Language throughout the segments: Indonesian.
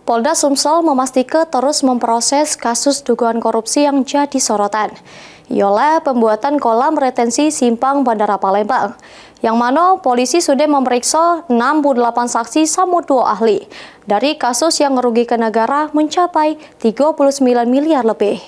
Polda Sumsel memastikan terus memproses kasus dugaan korupsi yang jadi sorotan, ialah pembuatan kolam retensi simpang Bandara Palembang, yang mana polisi sudah memeriksa 68 saksi sama 2 ahli dari kasus yang merugikan negara mencapai 39 miliar lebih.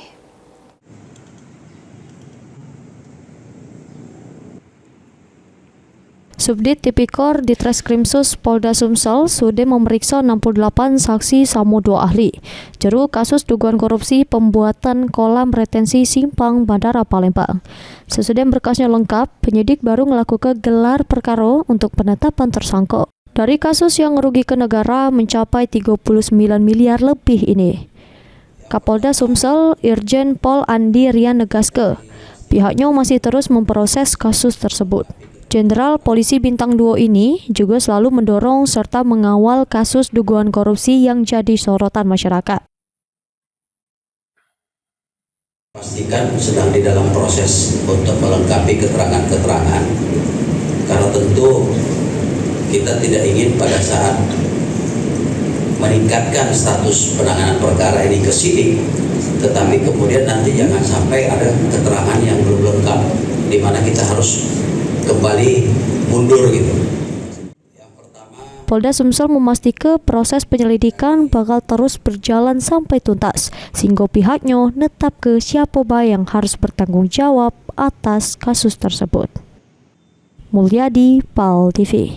Subdit Tipikor Ditreskrimsus Polda Sumsel sudah memeriksa 68 saksi sama 2 ahli jeru kasus dugaan korupsi pembuatan kolam retensi simpang Bandara Palembang. Sesudah berkasnya lengkap, penyidik baru melakukan gelar perkara untuk penetapan tersangka. Dari kasus yang merugikan negara mencapai 39 miliar lebih ini, Kapolda Sumsel Irjen Pol Andi Rian negaske, pihaknya masih terus memproses kasus tersebut. Jenderal Polisi Bintang 2 ini juga selalu mendorong serta mengawal kasus dugaan korupsi yang jadi sorotan masyarakat. Pastikan sedang di dalam proses untuk melengkapi keterangan-keterangan, karena tentu kita tidak ingin pada saat meningkatkan status penanganan perkara ini ke sini, tetapi kemudian nanti jangan sampai ada keterangan yang belum lengkap, di mana kita harus kembali mundur gitu. Polda Sumsel memastikan proses penyelidikan bakal terus berjalan sampai tuntas, sehingga pihaknya netap ke siapa yang harus bertanggung jawab atas kasus tersebut. Mulyadi, PAL TV.